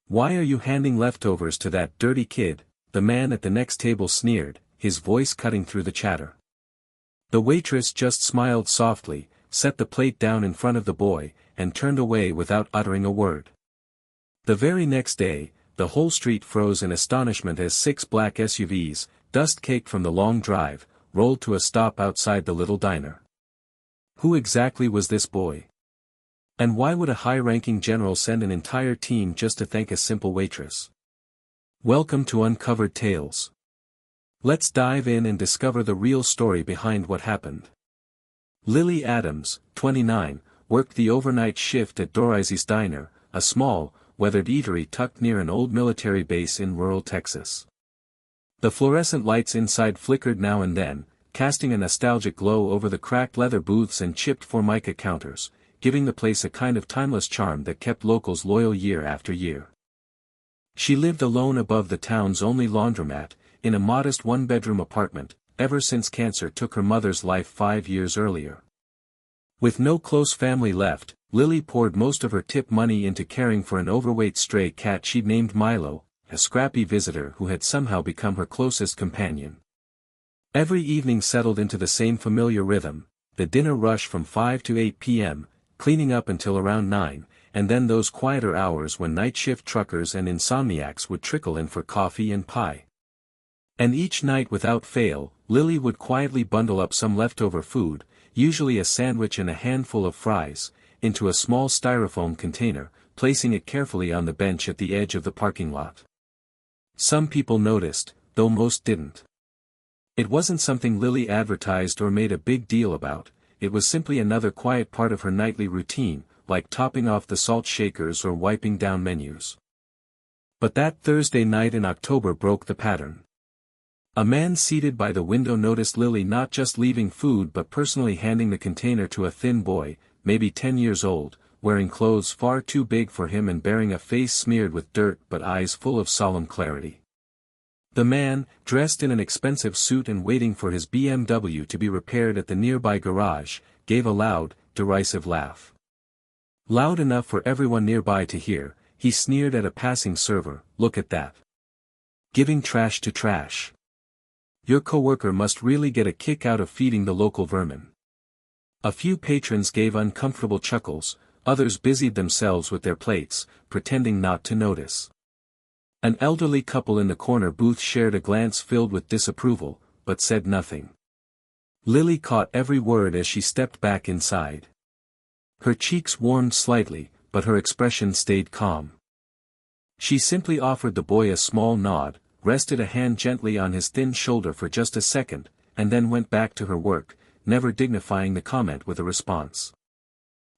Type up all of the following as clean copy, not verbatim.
"Why are you handing leftovers to that dirty kid?" the man at the next table sneered, his voice cutting through the chatter. The waitress just smiled softly, set the plate down in front of the boy, and turned away without uttering a word. The very next day, the whole street froze in astonishment as 6 black SUVs, dust-caked from the long drive, rolled to a stop outside the little diner. Who exactly was this boy? And why would a high-ranking general send an entire team just to thank a simple waitress? Welcome to Uncovered Tales. Let's dive in and discover the real story behind what happened. Lily Adams, 29, worked the overnight shift at Dorizzi's Diner, a small, weathered eatery tucked near an old military base in rural Texas. The fluorescent lights inside flickered now and then, casting a nostalgic glow over the cracked leather booths and chipped formica counters, giving the place a kind of timeless charm that kept locals loyal year after year. She lived alone above the town's only laundromat, in a modest one-bedroom apartment, ever since cancer took her mother's life 5 years earlier. With no close family left, Lily poured most of her tip money into caring for an overweight stray cat she'd named Milo, a scrappy visitor who had somehow become her closest companion. Every evening settled into the same familiar rhythm, the dinner rush from 5 to 8 p.m., cleaning up until around 9, and then those quieter hours when night shift truckers and insomniacs would trickle in for coffee and pie. And each night without fail, Lily would quietly bundle up some leftover food, usually a sandwich and a handful of fries, into a small styrofoam container, placing it carefully on the bench at the edge of the parking lot. Some people noticed, though most didn't. It wasn't something Lily advertised or made a big deal about, it was simply another quiet part of her nightly routine, like topping off the salt shakers or wiping down menus. But that Thursday night in October broke the pattern. A man seated by the window noticed Lily not just leaving food but personally handing the container to a thin boy, maybe 10 years old, wearing clothes far too big for him and bearing a face smeared with dirt but eyes full of solemn clarity. The man, dressed in an expensive suit and waiting for his BMW to be repaired at the nearby garage, gave a loud, derisive laugh. Loud enough for everyone nearby to hear, he sneered at a passing server, "Look at that. Giving trash to trash. Your coworker must really get a kick out of feeding the local vermin." A few patrons gave uncomfortable chuckles, others busied themselves with their plates, pretending not to notice. An elderly couple in the corner booth shared a glance filled with disapproval, but said nothing. Lily caught every word as she stepped back inside. Her cheeks warmed slightly, but her expression stayed calm. She simply offered the boy a small nod, rested a hand gently on his thin shoulder for just a second, and then went back to her work, never dignifying the comment with a response.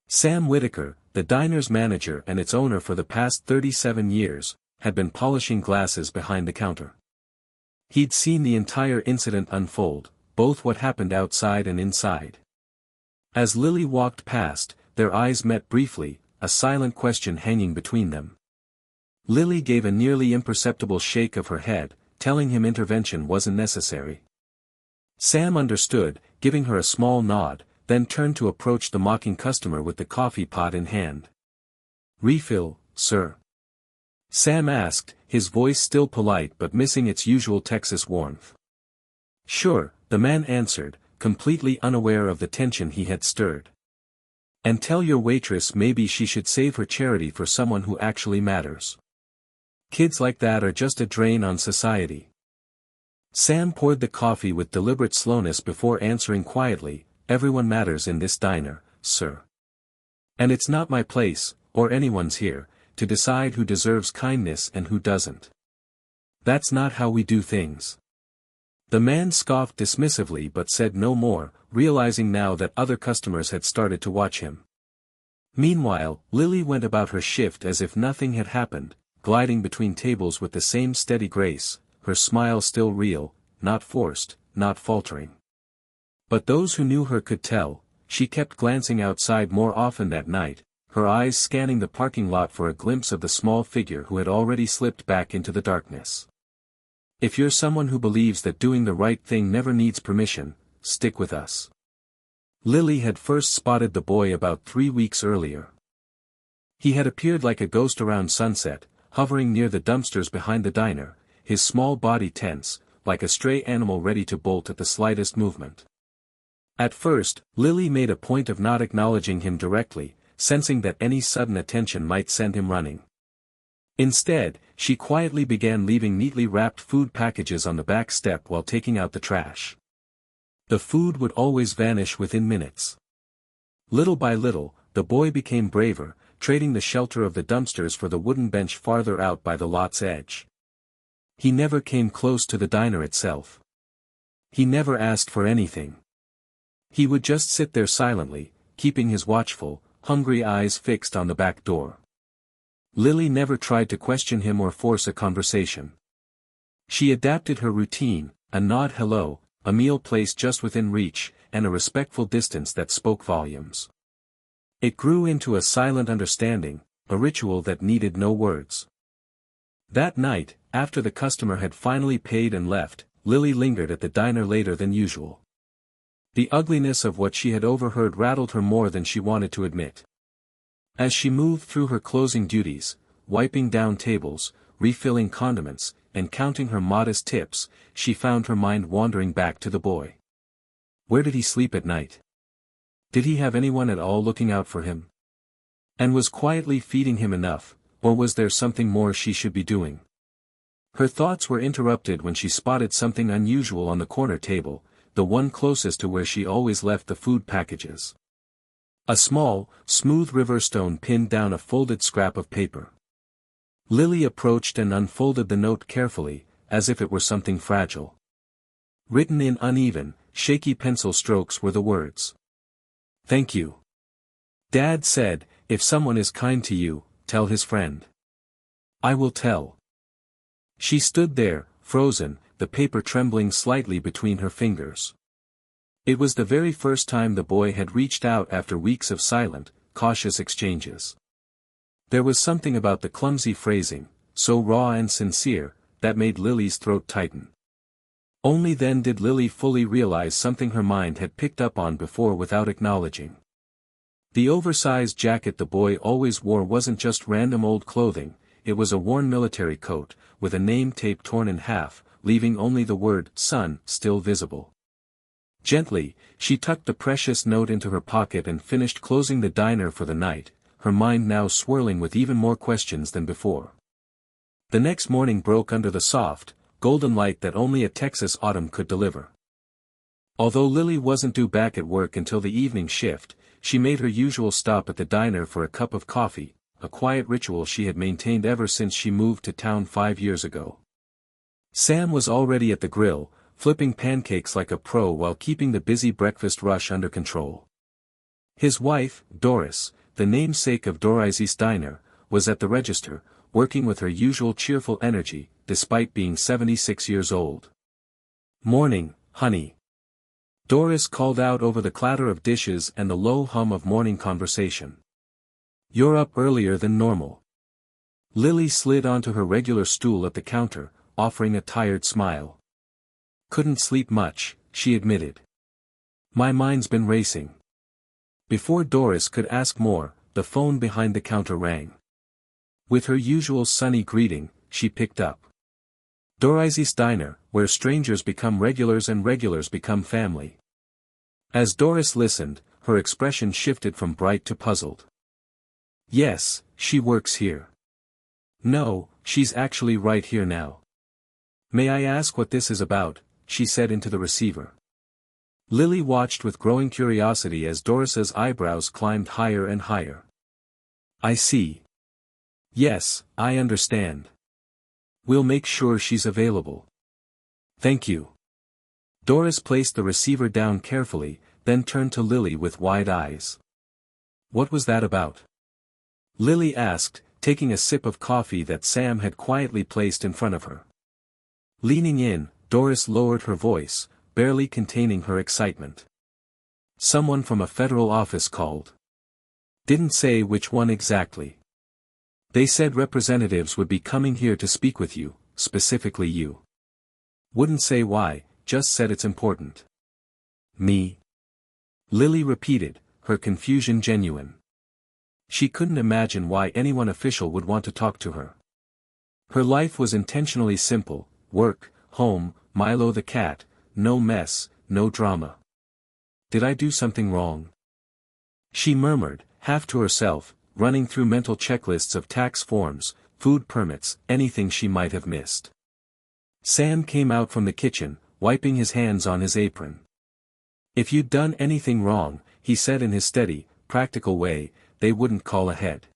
Sam Whitaker, the diner's manager and its owner for the past 37 years, had been polishing glasses behind the counter. He'd seen the entire incident unfold, both what happened outside and inside. As Lily walked past, their eyes met briefly, a silent question hanging between them. Lily gave a nearly imperceptible shake of her head, telling him intervention wasn't necessary. Sam understood, giving her a small nod, then turned to approach the mocking customer with the coffee pot in hand. "Refill, sir?" Sam asked, his voice still polite but missing its usual Texas warmth. "Sure," the man answered, completely unaware of the tension he had stirred. "And tell your waitress maybe she should save her charity for someone who actually matters. Kids like that are just a drain on society." Sam poured the coffee with deliberate slowness before answering quietly, "Everyone matters in this diner, sir. And it's not my place, or anyone's here, to decide who deserves kindness and who doesn't. That's not how we do things." The man scoffed dismissively but said no more, realizing now that other customers had started to watch him. Meanwhile, Lily went about her shift as if nothing had happened, gliding between tables with the same steady grace, her smile still real, not forced, not faltering. But those who knew her could tell, she kept glancing outside more often that night, her eyes scanning the parking lot for a glimpse of the small figure who had already slipped back into the darkness. If you're someone who believes that doing the right thing never needs permission, stick with us. Lily had first spotted the boy about 3 weeks earlier. He had appeared like a ghost around sunset, hovering near the dumpsters behind the diner, his small body tense, like a stray animal ready to bolt at the slightest movement. At first, Lily made a point of not acknowledging him directly, sensing that any sudden attention might send him running. Instead, she quietly began leaving neatly wrapped food packages on the back step while taking out the trash. The food would always vanish within minutes. Little by little, the boy became braver, trading the shelter of the dumpsters for the wooden bench farther out by the lot's edge. He never came close to the diner itself. He never asked for anything. He would just sit there silently, keeping his watchful, hungry eyes fixed on the back door. Lily never tried to question him or force a conversation. She adapted her routine, a nod hello, a meal placed just within reach, and a respectful distance that spoke volumes. It grew into a silent understanding, a ritual that needed no words. That night, after the customer had finally paid and left, Lily lingered at the diner later than usual. The ugliness of what she had overheard rattled her more than she wanted to admit. As she moved through her closing duties, wiping down tables, refilling condiments, and counting her modest tips, she found her mind wandering back to the boy. Where did he sleep at night? Did he have anyone at all looking out for him? And was quietly feeding him enough, or was there something more she should be doing? Her thoughts were interrupted when she spotted something unusual on the corner table, the one closest to where she always left the food packages. A small, smooth river stone pinned down a folded scrap of paper. Lily approached and unfolded the note carefully, as if it were something fragile. Written in uneven, shaky pencil strokes were the words. "Thank you. Dad said, if someone is kind to you, tell his friend. I will tell." She stood there, frozen, the paper trembling slightly between her fingers. It was the very first time the boy had reached out after weeks of silent, cautious exchanges. There was something about the clumsy phrasing, so raw and sincere, that made Lily's throat tighten. Only then did Lily fully realize something her mind had picked up on before without acknowledging. The oversized jacket the boy always wore wasn't just random old clothing, it was a worn military coat, with a name tape torn in half, leaving only the word "son" still visible. Gently, she tucked the precious note into her pocket and finished closing the diner for the night, her mind now swirling with even more questions than before. The next morning broke under the soft, golden light that only a Texas autumn could deliver. Although Lily wasn't due back at work until the evening shift, she made her usual stop at the diner for a cup of coffee, a quiet ritual she had maintained ever since she moved to town 5 years ago. Sam was already at the grill, flipping pancakes like a pro while keeping the busy breakfast rush under control. His wife, Doris, the namesake of Doris's Diner, was at the register, working with her usual cheerful energy, despite being 76 years old. "Morning, honey." Doris called out over the clatter of dishes and the low hum of morning conversation. "You're up earlier than normal." Lily slid onto her regular stool at the counter, offering a tired smile. "Couldn't sleep much," she admitted. "My mind's been racing." Before Doris could ask more, the phone behind the counter rang. With her usual sunny greeting, she picked up. Doris's Diner, where strangers become regulars and regulars become family. As Doris listened, her expression shifted from bright to puzzled. "Yes, she works here." "No, she's actually right here now." "May I ask what this is about?" she said into the receiver. Lily watched with growing curiosity as Doris's eyebrows climbed higher and higher. "I see. Yes, I understand. We'll make sure she's available." "Thank you." Doris placed the receiver down carefully, then turned to Lily with wide eyes. "What was that about?" Lily asked, taking a sip of coffee that Sam had quietly placed in front of her. Leaning in, Doris lowered her voice, barely containing her excitement. "Someone from a federal office called. Didn't say which one exactly. They said representatives would be coming here to speak with you, specifically you. Wouldn't say why, just said it's important." "Me?" Lily repeated, her confusion genuine. She couldn't imagine why anyone official would want to talk to her. Her life was intentionally simple: work, home, Milo the cat, no mess, no drama. Did I do something wrong? She murmured, half to herself, running through mental checklists of tax forms, food permits, anything she might have missed. Sam came out from the kitchen, wiping his hands on his apron. If you'd done anything wrong, he said in his steady, practical way, they wouldn't call ahead.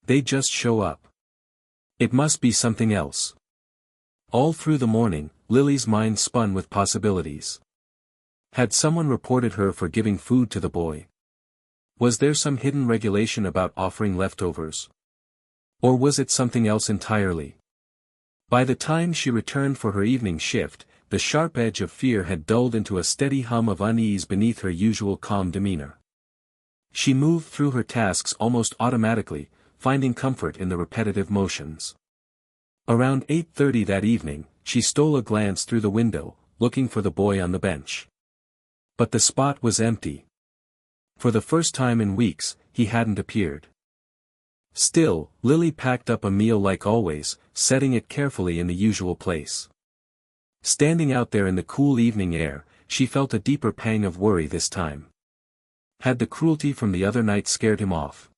They'd just show up. It must be something else. All through the morning, Lily's mind spun with possibilities. Had someone reported her for giving food to the boy? Was there some hidden regulation about offering leftovers? Or was it something else entirely? By the time she returned for her evening shift, the sharp edge of fear had dulled into a steady hum of unease beneath her usual calm demeanor. She moved through her tasks almost automatically, finding comfort in the repetitive motions. Around 8:30 that evening, she stole a glance through the window, looking for the boy on the bench. But the spot was empty. For the first time in weeks, he hadn't appeared. Still, Lily packed up a meal like always, setting it carefully in the usual place. Standing out there in the cool evening air, she felt a deeper pang of worry this time. Had the cruelty from the other night scared him off?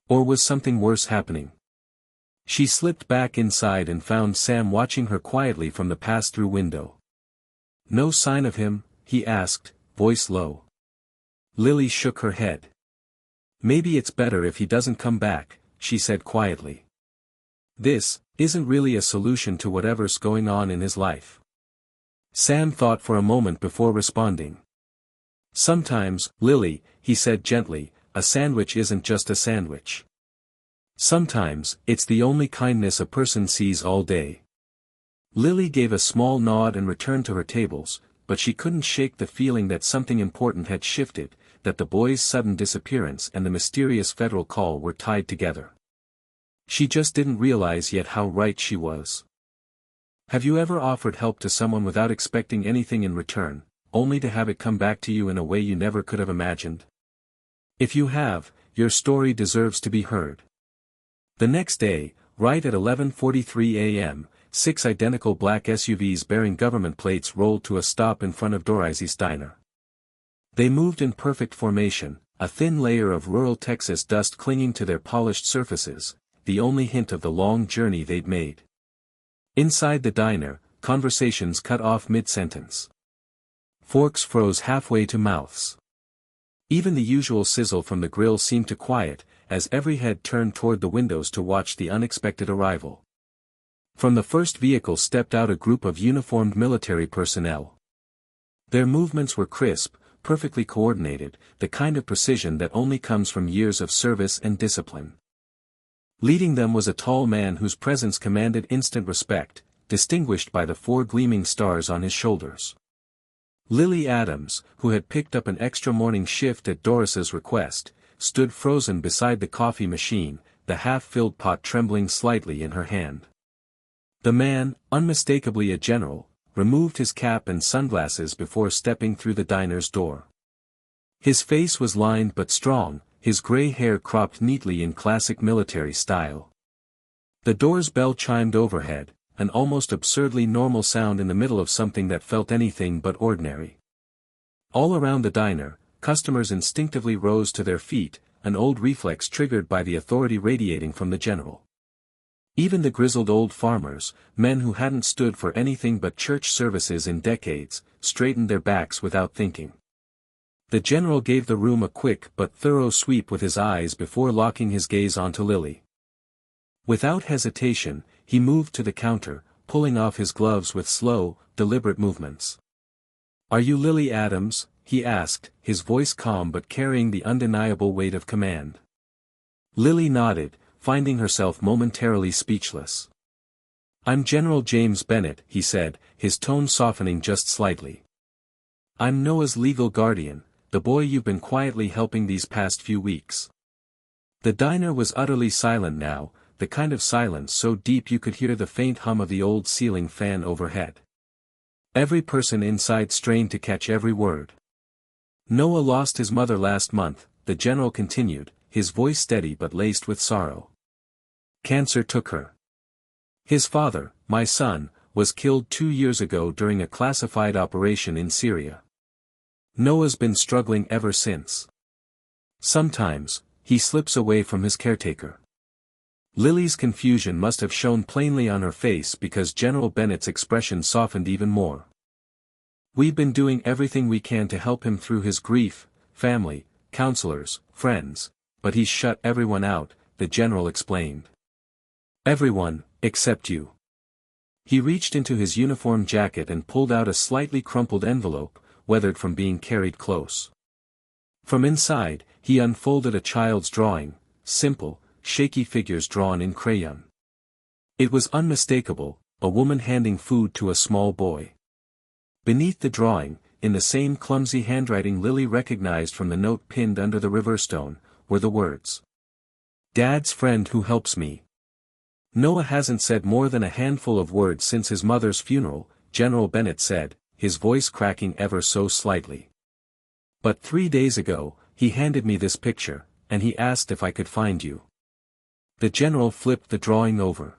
Or was something worse happening? She slipped back inside and found Sam watching her quietly from the pass-through window. "No sign of him?" he asked, voice low. Lily shook her head. "Maybe it's better if he doesn't come back," she said quietly. "This isn't really a solution to whatever's going on in his life." Sam thought for a moment before responding. "Sometimes, Lily," he said gently, "a sandwich isn't just a sandwich. Sometimes, it's the only kindness a person sees all day." Lily gave a small nod and returned to her tables, but she couldn't shake the feeling that something important had shifted, that the boy's sudden disappearance and the mysterious federal call were tied together. She just didn't realize yet how right she was. Have you ever offered help to someone without expecting anything in return, only to have it come back to you in a way you never could have imagined? If you have, your story deserves to be heard. The next day, right at 11:43 a.m., 6 identical black SUVs bearing government plates rolled to a stop in front of Dorothy's diner. They moved in perfect formation, a thin layer of rural Texas dust clinging to their polished surfaces, the only hint of the long journey they'd made. Inside the diner, conversations cut off mid-sentence. Forks froze halfway to mouths. Even the usual sizzle from the grill seemed to quiet, as every head turned toward the windows to watch the unexpected arrival. From the first vehicle stepped out a group of uniformed military personnel. Their movements were crisp, perfectly coordinated, the kind of precision that only comes from years of service and discipline. Leading them was a tall man whose presence commanded instant respect, distinguished by the 4 gleaming stars on his shoulders. Lily Adams, who had picked up an extra morning shift at Doris's request, stood frozen beside the coffee machine, the half-filled pot trembling slightly in her hand. The man, unmistakably a general, removed his cap and sunglasses before stepping through the diner's door. His face was lined but strong, his gray hair cropped neatly in classic military style. The door's bell chimed overhead, an almost absurdly normal sound in the middle of something that felt anything but ordinary. All around the diner, customers instinctively rose to their feet, an old reflex triggered by the authority radiating from the general. Even the grizzled old farmers, men who hadn't stood for anything but church services in decades, straightened their backs without thinking. The general gave the room a quick but thorough sweep with his eyes before locking his gaze onto Lily. Without hesitation, he moved to the counter, pulling off his gloves with slow, deliberate movements. "Are you Lily Adams?" he asked, his voice calm but carrying the undeniable weight of command. Lily nodded, finding herself momentarily speechless. "I'm General James Bennett," he said, his tone softening just slightly. "I'm Noah's legal guardian, the boy you've been quietly helping these past few weeks." The diner was utterly silent now, the kind of silence so deep you could hear the faint hum of the old ceiling fan overhead. Every person inside strained to catch every word. "Noah lost his mother last month," the general continued, his voice steady but laced with sorrow. "Cancer took her. His father, my son, was killed 2 years ago during a classified operation in Syria. Noah's been struggling ever since. Sometimes, he slips away from his caretaker. Lily's confusion must have shown plainly on her face because General Bennett's expression softened even more. We've been doing everything we can to help him through his grief, family, counselors, friends, but he's shut everyone out, the general explained. Everyone, except you. He reached into his uniform jacket and pulled out a slightly crumpled envelope, weathered from being carried close. From inside, he unfolded a child's drawing, simple, shaky figures drawn in crayon. It was unmistakable, a woman handing food to a small boy. Beneath the drawing, in the same clumsy handwriting Lily recognized from the note pinned under the riverstone, were the words. Dad's friend who helps me. Noah hasn't said more than a handful of words since his mother's funeral, General Bennett said, his voice cracking ever so slightly. But 3 days ago, he handed me this picture, and he asked if I could find you. The general flipped the drawing over.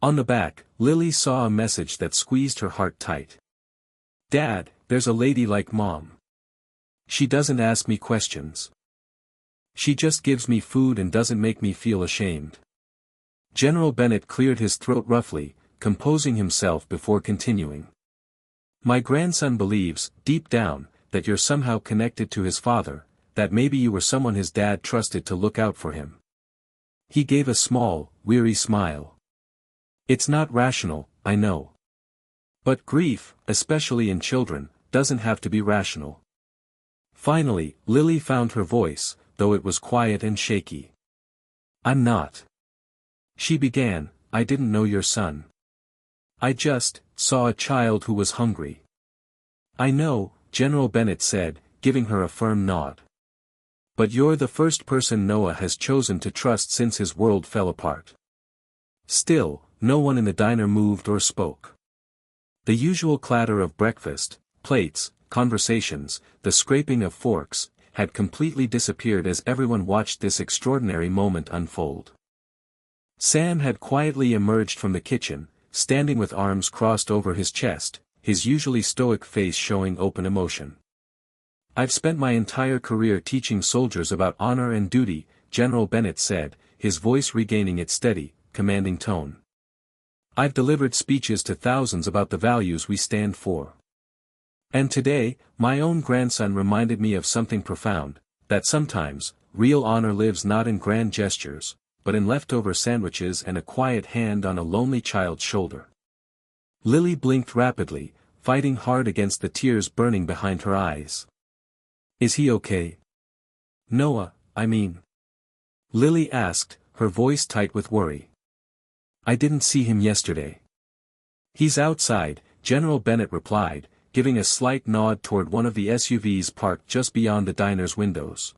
On the back, Lily saw a message that squeezed her heart tight. Dad, there's a lady like Mom. She doesn't ask me questions. She just gives me food and doesn't make me feel ashamed. General Bennett cleared his throat roughly, composing himself before continuing. My grandson believes, deep down, that you're somehow connected to his father, that maybe you were someone his dad trusted to look out for him. He gave a small, weary smile. It's not rational, I know. But grief, especially in children, doesn't have to be rational. Finally, Lily found her voice, though it was quiet and shaky. I'm not. She began, I didn't know your son. I just saw a child who was hungry. I know, General Bennett said, giving her a firm nod. But you're the first person Noah has chosen to trust since his world fell apart. Still, no one in the diner moved or spoke. The usual clatter of breakfast, plates, conversations, the scraping of forks, had completely disappeared as everyone watched this extraordinary moment unfold. Sam had quietly emerged from the kitchen, standing with arms crossed over his chest, his usually stoic face showing open emotion. I've spent my entire career teaching soldiers about honor and duty, General Bennett said, his voice regaining its steady, commanding tone. I've delivered speeches to thousands about the values we stand for. And today, my own grandson reminded me of something profound, that sometimes, real honor lives not in grand gestures, but in leftover sandwiches and a quiet hand on a lonely child's shoulder. Lily blinked rapidly, fighting hard against the tears burning behind her eyes. Is he okay? Noah, I mean. Lily asked, her voice tight with worry. I didn't see him yesterday. He's outside, General Bennett replied, giving a slight nod toward one of the SUVs parked just beyond the diner's windows.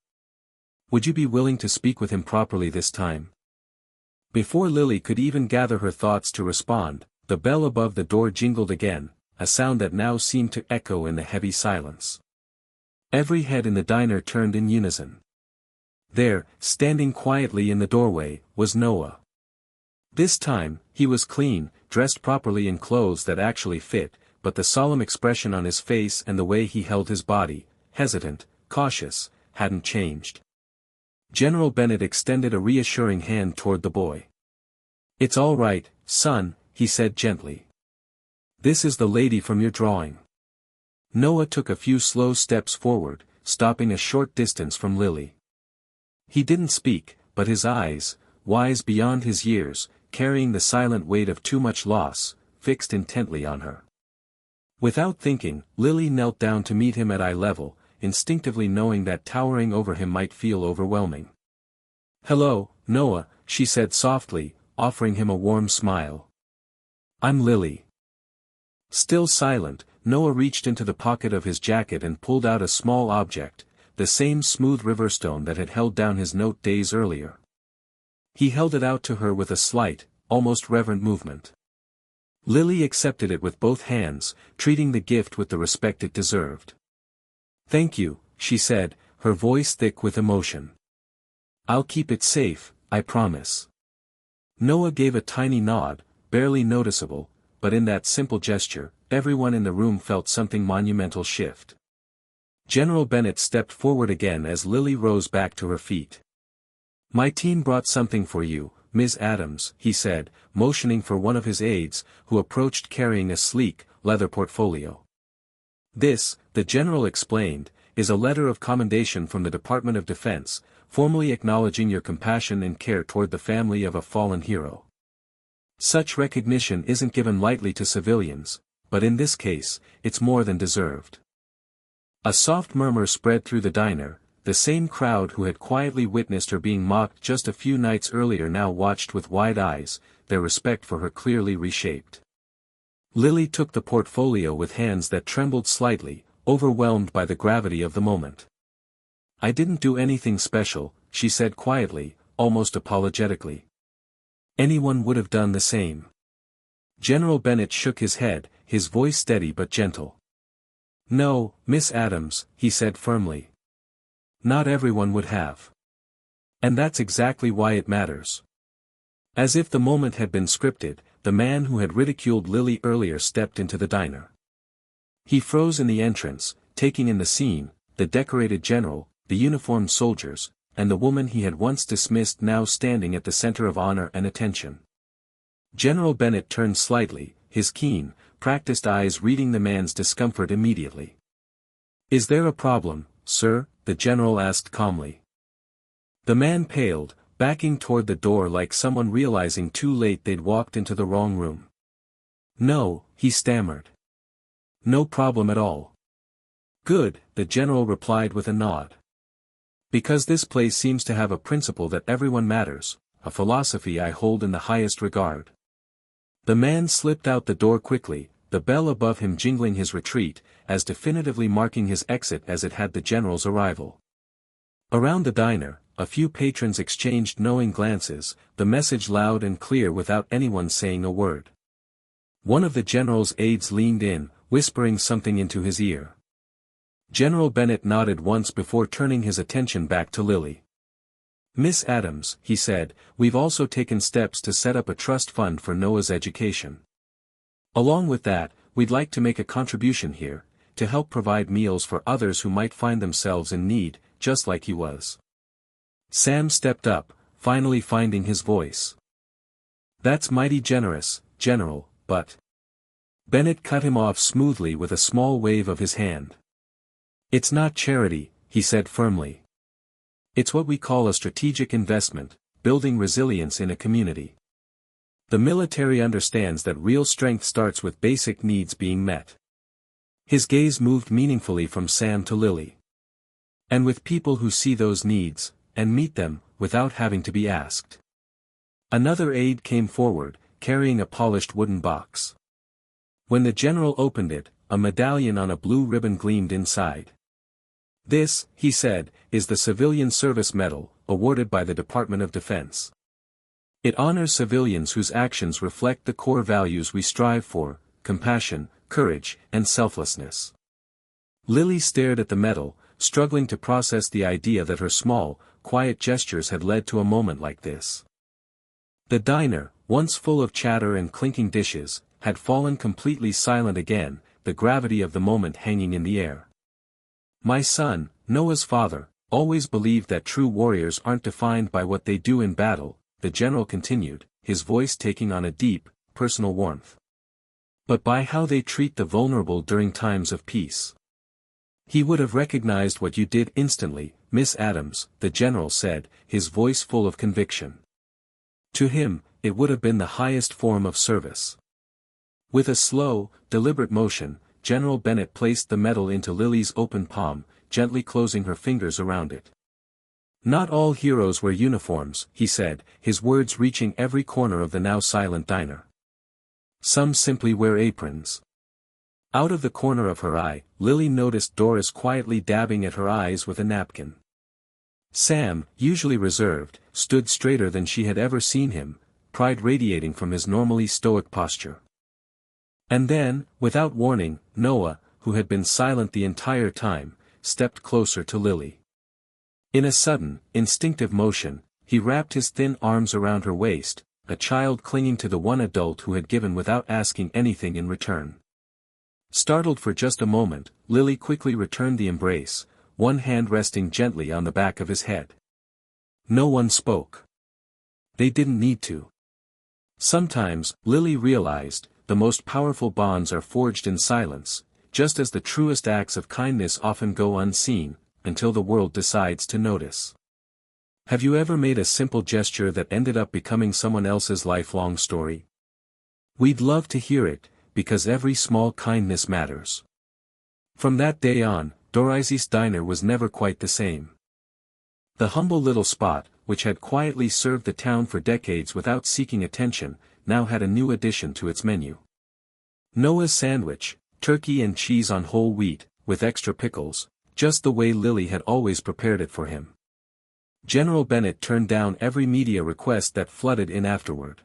Would you be willing to speak with him properly this time? Before Lily could even gather her thoughts to respond, the bell above the door jingled again, a sound that now seemed to echo in the heavy silence. Every head in the diner turned in unison. There, standing quietly in the doorway, was Noah. This time, he was clean, dressed properly in clothes that actually fit, but the solemn expression on his face and the way he held his body, hesitant, cautious, hadn't changed. General Bennett extended a reassuring hand toward the boy. It's all right, son, he said gently. This is the lady from your drawing. Noah took a few slow steps forward, stopping a short distance from Lily. He didn't speak, but his eyes, wise beyond his years, carrying the silent weight of too much loss, fixed intently on her. Without thinking, Lily knelt down to meet him at eye level, instinctively knowing that towering over him might feel overwhelming. Hello, Noah, she said softly, offering him a warm smile. I'm Lily. Still silent, Noah reached into the pocket of his jacket and pulled out a small object, the same smooth riverstone that had held down his note days earlier. He held it out to her with a slight, almost reverent movement. Lily accepted it with both hands, treating the gift with the respect it deserved. Thank you, she said, her voice thick with emotion. I'll keep it safe, I promise. Noah gave a tiny nod, barely noticeable, but in that simple gesture, everyone in the room felt something monumental shift. General Bennett stepped forward again as Lily rose back to her feet. "My team brought something for you, Ms. Adams," he said, motioning for one of his aides, who approached carrying a sleek, leather portfolio. "This," the general explained, "is a letter of commendation from the Department of Defense, formally acknowledging your compassion and care toward the family of a fallen hero. Such recognition isn't given lightly to civilians, but in this case, it's more than deserved." A soft murmur spread through the diner. The same crowd who had quietly witnessed her being mocked just a few nights earlier now watched with wide eyes, their respect for her clearly reshaped. Lily took the portfolio with hands that trembled slightly, overwhelmed by the gravity of the moment. "I didn't do anything special," she said quietly, almost apologetically. "Anyone would have done the same." General Bennett shook his head, his voice steady but gentle. "No, Miss Adams," he said firmly. "Not everyone would have. And that's exactly why it matters." As if the moment had been scripted, the man who had ridiculed Lily earlier stepped into the diner. He froze in the entrance, taking in the scene, the decorated general, the uniformed soldiers, and the woman he had once dismissed now standing at the center of honor and attention. General Bennett turned slightly, his keen, practiced eyes reading the man's discomfort immediately. "Is there a problem, sir?" the general asked calmly. The man paled, backing toward the door like someone realizing too late they'd walked into the wrong room. "No," he stammered. "No problem at all." "Good," the general replied with a nod. "Because this place seems to have a principle that everyone matters, a philosophy I hold in the highest regard." The man slipped out the door quickly, the bell above him jingling his retreat, as definitively marking his exit as it had the general's arrival. Around the diner, a few patrons exchanged knowing glances, the message loud and clear without anyone saying a word. One of the general's aides leaned in, whispering something into his ear. General Bennett nodded once before turning his attention back to Lily. "Miss Adams," he said, "we've also taken steps to set up a trust fund for Noah's education. Along with that, we'd like to make a contribution here, to help provide meals for others who might find themselves in need, just like he was." Sam stepped up, finally finding his voice. "That's mighty generous, General, but—" Bennett cut him off smoothly with a small wave of his hand. "It's not charity," he said firmly. "It's what we call a strategic investment, building resilience in a community. The military understands that real strength starts with basic needs being met." His gaze moved meaningfully from Sam to Lily. "And with people who see those needs, and meet them, without having to be asked." Another aide came forward, carrying a polished wooden box. When the general opened it, a medallion on a blue ribbon gleamed inside. "This," he said, "is the Civilian Service Medal, awarded by the Department of Defense. It honors civilians whose actions reflect the core values we strive for: compassion, courage, and selflessness." Lily stared at the medal, struggling to process the idea that her small, quiet gestures had led to a moment like this. The diner, once full of chatter and clinking dishes, had fallen completely silent again, the gravity of the moment hanging in the air. "My son, Noah's father, always believed that true warriors aren't defined by what they do in battle," the general continued, his voice taking on a deep, personal warmth. "But by how they treat the vulnerable during times of peace. He would have recognized what you did instantly, Miss Adams," the general said, his voice full of conviction. "To him, it would have been the highest form of service." With a slow, deliberate motion, General Bennett placed the medal into Lily's open palm, gently closing her fingers around it. "Not all heroes wear uniforms," he said, his words reaching every corner of the now silent diner. "Some simply wear aprons." Out of the corner of her eye, Lily noticed Doris quietly dabbing at her eyes with a napkin. Sam, usually reserved, stood straighter than she had ever seen him, pride radiating from his normally stoic posture. And then, without warning, Noah, who had been silent the entire time, stepped closer to Lily. In a sudden, instinctive motion, he wrapped his thin arms around her waist, a child clinging to the one adult who had given without asking anything in return. Startled for just a moment, Lily quickly returned the embrace, one hand resting gently on the back of his head. No one spoke. They didn't need to. Sometimes, Lily realized, the most powerful bonds are forged in silence, just as the truest acts of kindness often go unseen, until the world decides to notice. Have you ever made a simple gesture that ended up becoming someone else's lifelong story? We'd love to hear it, because every small kindness matters. From that day on, Waitress Diner was never quite the same. The humble little spot, which had quietly served the town for decades without seeking attention, now had a new addition to its menu. Noah's sandwich, turkey and cheese on whole wheat, with extra pickles, just the way Lily had always prepared it for him. General Bennett turned down every media request that flooded in afterward.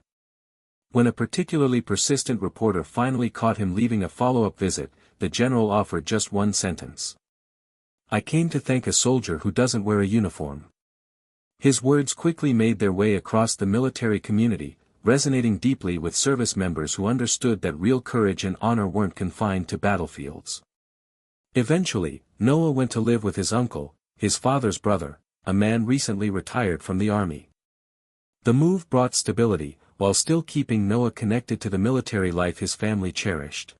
When a particularly persistent reporter finally caught him leaving a follow-up visit, the general offered just one sentence. "I came to thank a soldier who doesn't wear a uniform." His words quickly made their way across the military community, resonating deeply with service members who understood that real courage and honor weren't confined to battlefields. Eventually, Noah went to live with his uncle, his father's brother, a man recently retired from the army. The move brought stability, while still keeping Noah connected to the military life his family cherished.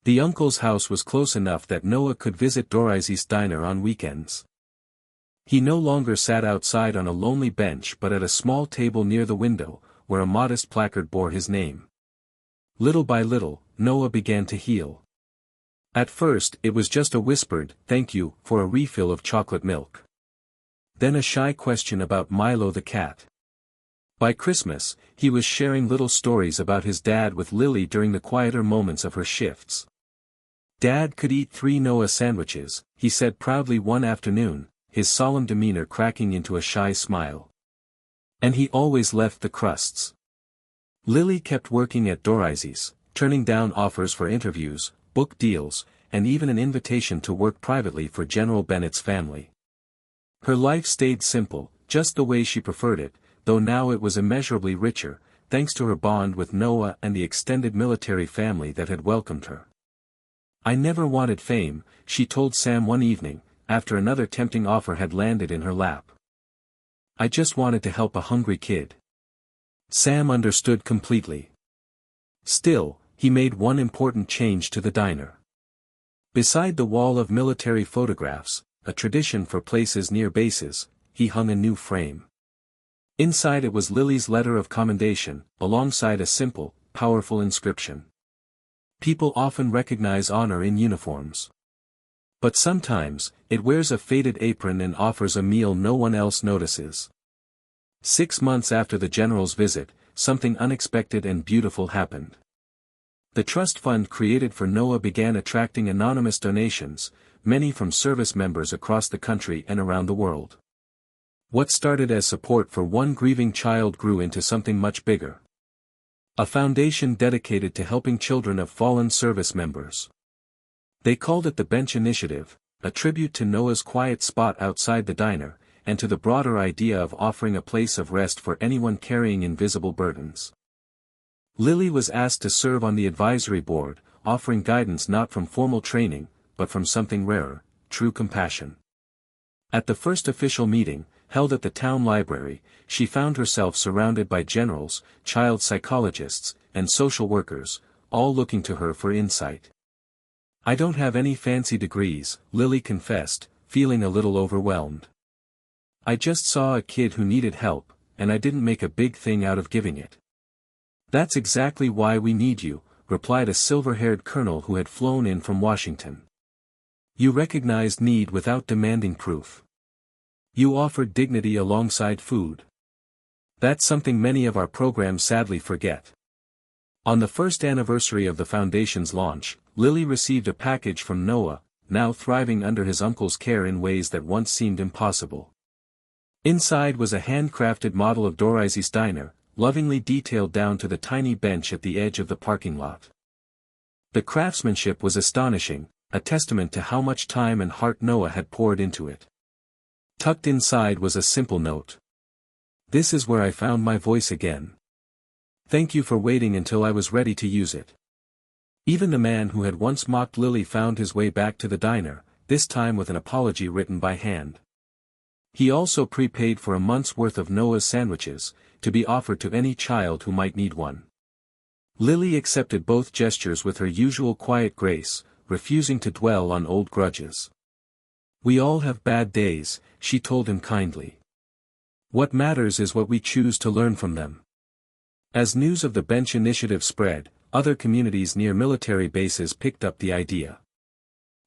The uncle's house was close enough that Noah could visit Waitress Diner on weekends. He no longer sat outside on a lonely bench but at a small table near the window, where a modest placard bore his name. Little by little, Noah began to heal. At first it was just a whispered, "Thank you," for a refill of chocolate milk. Then a shy question about Milo the cat. By Christmas, he was sharing little stories about his dad with Lily during the quieter moments of her shifts. "Dad could eat 3 Noah sandwiches," he said proudly one afternoon, his solemn demeanor cracking into a shy smile. "And he always left the crusts." Lily kept working at Waitress, turning down offers for interviews, book deals, and even an invitation to work privately for General Bennett's family. Her life stayed simple, just the way she preferred it, though now it was immeasurably richer, thanks to her bond with Noah and the extended military family that had welcomed her. "I never wanted fame," she told Sam one evening, after another tempting offer had landed in her lap. "I just wanted to help a hungry kid." Sam understood completely. Still, he made one important change to the diner. Beside the wall of military photographs, a tradition for places near bases, he hung a new frame. Inside it was Lily's letter of commendation, alongside a simple, powerful inscription. People often recognize honor in uniforms. But sometimes, it wears a faded apron and offers a meal no one else notices. 6 months after the general's visit, something unexpected and beautiful happened. The trust fund created for Noah began attracting anonymous donations, many from service members across the country and around the world. What started as support for one grieving child grew into something much bigger. A foundation dedicated to helping children of fallen service members. They called it the Bench Initiative, a tribute to Noah's quiet spot outside the diner, and to the broader idea of offering a place of rest for anyone carrying invisible burdens. Lily was asked to serve on the advisory board, offering guidance not from formal training, but from something rarer, true compassion. At the first official meeting, held at the town library, she found herself surrounded by generals, child psychologists, and social workers, all looking to her for insight. "I don't have any fancy degrees," Lily confessed, feeling a little overwhelmed. "I just saw a kid who needed help, and I didn't make a big thing out of giving it." "That's exactly why we need you," replied a silver-haired colonel who had flown in from Washington. "You recognized need without demanding proof. You offered dignity alongside food. That's something many of our programs sadly forget." On the first anniversary of the foundation's launch, Lily received a package from Noah, now thriving under his uncle's care in ways that once seemed impossible. Inside was a handcrafted model of Waitress Diner, lovingly detailed down to the tiny bench at the edge of the parking lot. The craftsmanship was astonishing, a testament to how much time and heart Noah had poured into it. Tucked inside was a simple note. "This is where I found my voice again. Thank you for waiting until I was ready to use it. Even the man who had once mocked Lily found his way back to the diner, this time with an apology written by hand. He also prepaid for a month's worth of Noah's sandwiches, to be offered to any child who might need one. Lily accepted both gestures with her usual quiet grace, refusing to dwell on old grudges. We all have bad days, she told him kindly. What matters is what we choose to learn from them. As news of the bench initiative spread, other communities near military bases picked up the idea.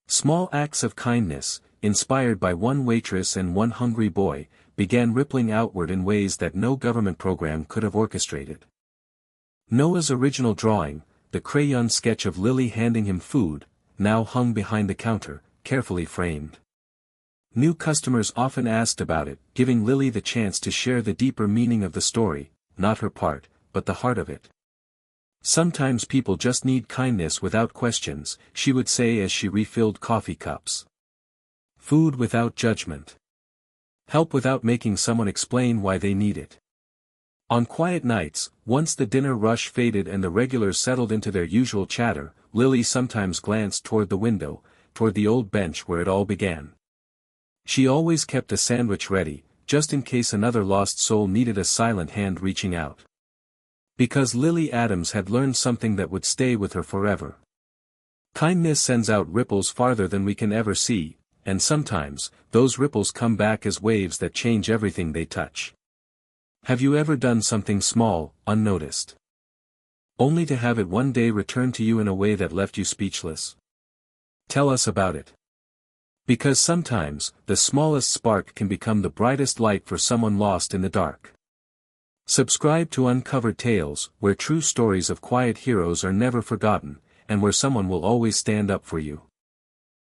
Small acts of kindness, inspired by one waitress and one hungry boy, began rippling outward in ways that no government program could have orchestrated. Noah's original drawing, the crayon sketch of Lily handing him food, now hung behind the counter, carefully framed. New customers often asked about it, giving Lily the chance to share the deeper meaning of the story, not her part, but the heart of it. Sometimes people just need kindness without questions, she would say as she refilled coffee cups. Food without judgment. Help without making someone explain why they need it. On quiet nights, once the dinner rush faded and the regulars settled into their usual chatter, Lily sometimes glanced toward the window, toward the old bench where it all began. She always kept a sandwich ready, just in case another lost soul needed a silent hand reaching out. Because Lily Adams had learned something that would stay with her forever. Kindness sends out ripples farther than we can ever see, and sometimes, those ripples come back as waves that change everything they touch. Have you ever done something small, unnoticed? Only to have it one day return to you in a way that left you speechless? Tell us about it. Because sometimes, the smallest spark can become the brightest light for someone lost in the dark. Subscribe to Uncovered Tales, where true stories of quiet heroes are never forgotten, and where someone will always stand up for you.